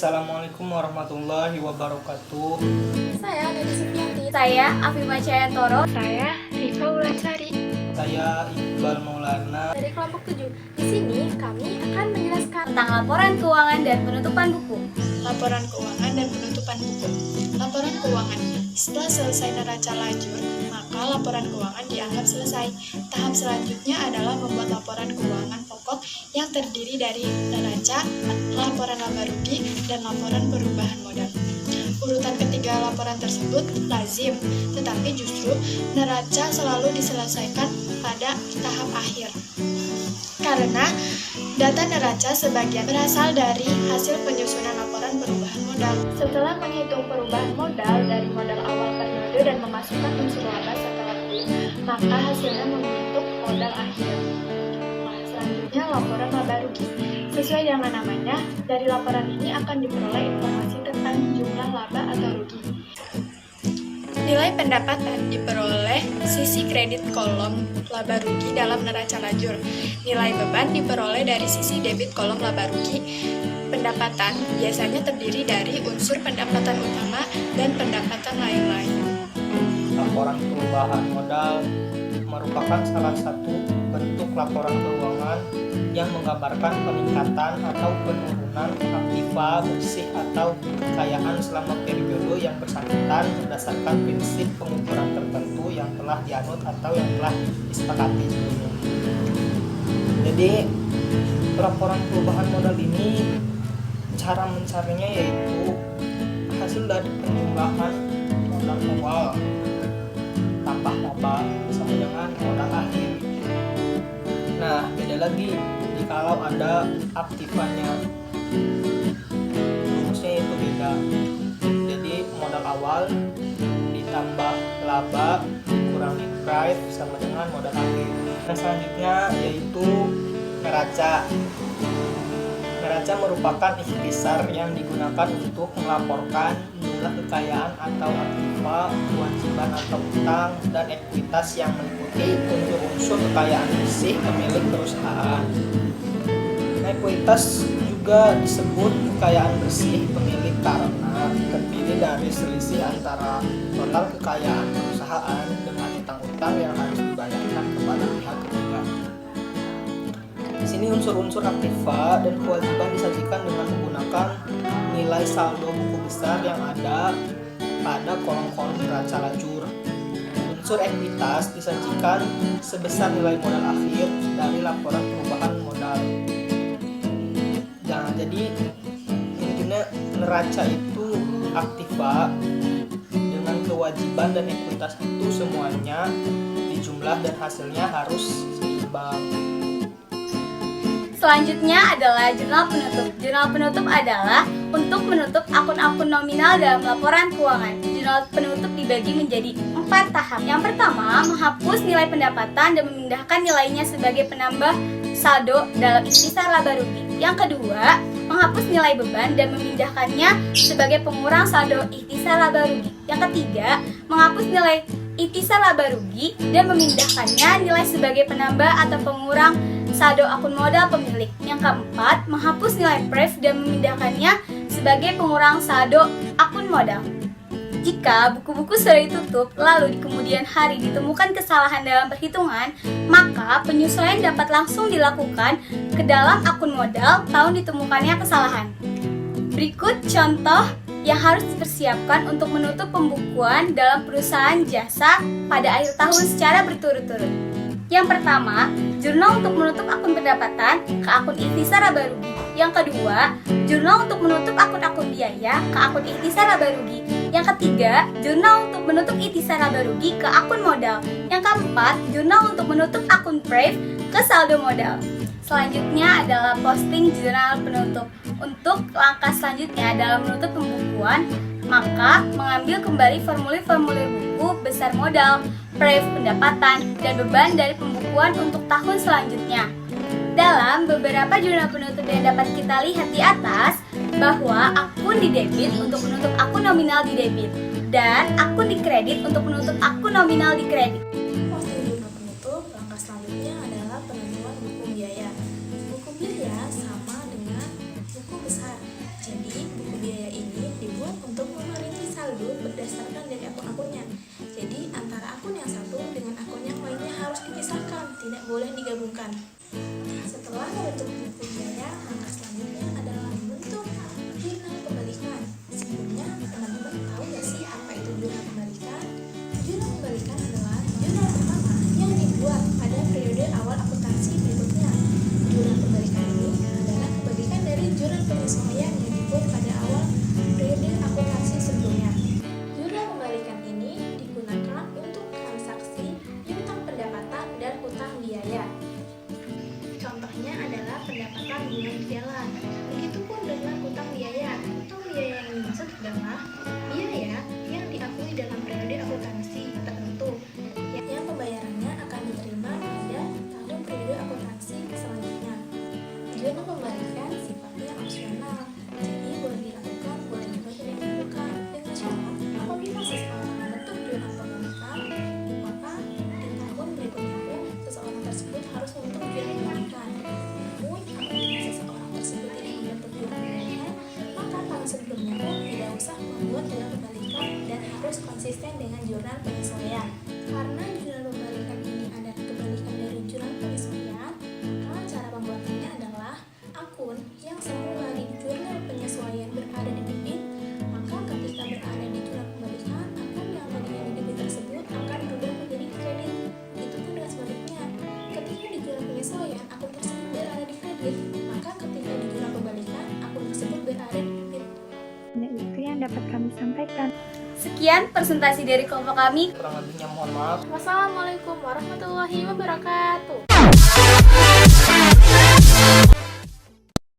Assalamualaikum warahmatullahi wabarakatuh. Saya Dede Sufianti. Saya Afifah Cayantoro. Saya Rifa Wulandari. Saya Iqbal Maulana. Dari kelompok 7. Di sini kami akan menjelaskan Tentang laporan keuangan dan penutupan buku. Laporan keuangan dan penutupan buku. Laporan keuangan. Setelah selesai neraca lajur, maka laporan keuangan dianggap selesai. Tahap selanjutnya adalah membuat laporan keuangan pokok yang terdiri dari neraca, laporan laba rugi, dan laporan perubahan modal. Urutan ketiga laporan tersebut lazim, tetapi justru neraca selalu diselesaikan pada tahap akhir. Karena data neraca sebagian berasal dari hasil penyusunan laporan perubahan modal. Setelah menghitung perubahan modal dari modal awal periode dan memasukkan unsur laba setelah itu, maka hasilnya membentuk modal akhir. Nah, selanjutnya laporan laba rugi. Sesuai dengan namanya, dari laporan ini akan diperoleh informasi tentang jumlah laba atau rugi. Nilai pendapatan diperoleh sisi kredit kolom laba rugi dalam neraca lajur. Nilai beban diperoleh dari sisi debit kolom laba rugi. Pendapatan biasanya terdiri dari unsur pendapatan utama dan pendapatan lain-lain. Laporan perubahan modal merupakan salah satu bentuk laporan keuangan yang menggambarkan peningkatan atau penurunan aktiva bersih atau kekayaan selama periode yang bersangkutan berdasarkan prinsip pengukuran tertentu yang telah dianut atau yang telah disepakati sebelumnya. Jadi laporan perubahan modal ini cara mencarinya yaitu hasil dari penjumlahan modal awal tambah laba sama dengan modal akhir. Nah, beda lagi jikalau ada aktifannya, rumusnya itu beda. Jadi modal awal ditambah laba dikurangi price sama dengan modal akhir. Nah, selanjutnya yaitu neraca. Neraca merupakan ikhtisar yang digunakan untuk melaporkan jumlah kekayaan atau aktiva, kewajiban atau utang, dan ekuitas yang meliputi unsur-unsur kekayaan bersih pemilik perusahaan. Ekuitas juga disebut kekayaan bersih pemilik karena terdiri dari selisih antara total kekayaan perusahaan dengan utang-utang yang harus dibayarkan kepada pihak ketiga. Di sini unsur-unsur aktiva dan kewajiban disajikan dengan menggunakan nilai saldo buku besar yang ada pada kolom-kolom neraca lajur. Unsur ekuitas disajikan sebesar nilai modal akhir dari laporan perubahan modal. Nah, jadi intinya neraca itu aktiva dengan kewajiban dan ekuitas itu semuanya dijumlah dan hasilnya harus seimbang. Selanjutnya adalah jurnal penutup. Jurnal penutup adalah untuk menutup akun-akun nominal dalam laporan keuangan. Jurnal penutup dibagi menjadi 4 tahap. Yang pertama, menghapus nilai pendapatan dan memindahkan nilainya sebagai penambah saldo dalam ikhtisar laba rugi. Yang kedua, menghapus nilai beban dan memindahkannya sebagai pengurang saldo ikhtisar laba rugi. Yang ketiga, menghapus nilai ikhtisar laba rugi dan memindahkannya nilai sebagai penambah atau pengurang saldo akun modal pemilik. Yang keempat, menghapus nilai pref dan memindahkannya sebagai pengurang saldo akun modal. Jika buku-buku sudah ditutup, lalu di kemudian hari ditemukan kesalahan dalam perhitungan, maka penyesuaian dapat langsung dilakukan ke dalam akun modal tahun ditemukannya kesalahan. Berikut contoh yang harus dipersiapkan untuk menutup pembukuan dalam perusahaan jasa pada akhir tahun secara berturut-turut. Yang pertama, jurnal untuk menutup akun pendapatan ke akun ikhtisar laba rugi. Yang kedua, jurnal untuk menutup akun-akun biaya ke akun ikhtisar laba rugi. Yang ketiga, jurnal untuk menutup ikhtisar laba rugi ke akun modal. Yang keempat, jurnal untuk menutup akun pref ke saldo modal. Selanjutnya adalah posting jurnal penutup. Untuk langkah selanjutnya dalam menutup pembukuan, maka mengambil kembali formulir-formulir buku besar modal, pref pendapatan, dan beban dari pembukuan untuk tahun selanjutnya. Dalam beberapa jurnal penutup yang dapat kita lihat di atas, bahwa akun didebit untuk menutup akun nominal didebit, dan akun dikredit untuk menutup akun nominal dikredit. posting jurnal penutup. Langkah selanjutnya adalah penentuan buku biaya. Buku biaya sama dengan buku besar. Jadi buku berdasarkan dari akun-akunnya. Jadi antara akun yang satu dengan akun yang lainnya harus dipisahkan, tidak boleh digabungkan. Setelah membentuk buku biaya, langkah selanjutnya adalah membentuk jurnal pembalikan. Sebelumnya, teman-teman tahu nggak sih apa itu jurnal pembalikan? Jurnal pembalikan adalah jurnal pertama yang dibuat pada periode awal akuntansi berikutnya. Jurnal pembalikan ini adalah kebalikan dari jurnal penyesuaian yang dibuat pada awal periode akuntansi sebelumnya. Jurnal pembalikan ini digunakan untuk transaksi piutang pendapatan dan utang biaya. Contohnya adalah pendapatan bulan jalan. Begitupun dengan utang biaya. Utang biaya yang dimaksud adalah biaya yang diakui dalam periode akuntansi tertentu yang pembayarannya akan diterima pada tahun periode akuntansi selanjutnya. Jurnal pembalikan sifatnya opsional, jadi boleh dilakukan, boleh juga tidak dilakukan. Dengan syarat apabila seseorang membentuk jurnal pembalikan, maka di tahun berikutnya pun seseorang tersebut harus membentuk jurnal pembalikan. Namun apabila seseorang tersebut tidak membentuk jurnal pembalikan, maka tahun sebelumnya pun tidak usah membuat jurnal pembalikan dan harus konsisten dengan jurnal penyesuaian. Karena jurnal pembalikan ini adalah kebalikan dari jurnal penyesuaian, maka cara pembuatannya adalah akun yang semula di jurnal penyesuaian berada di debit, maka ketika berada di jurnal pembalikan, akun yang tadinya di debit tersebut akan berubah menjadi kredit. Itu pun dengan sebaliknya. Ketika di jurnal penyesuaian, akun tersebut berada di kredit, maka ketika di jurnal pembalikan, akun tersebut berada di debit. Nah, itu yang dapat kami sampaikan. Sekian presentasi dari kelompok kami. Kurang lebihnya mohon maaf. Wassalamualaikum warahmatullahi wabarakatuh.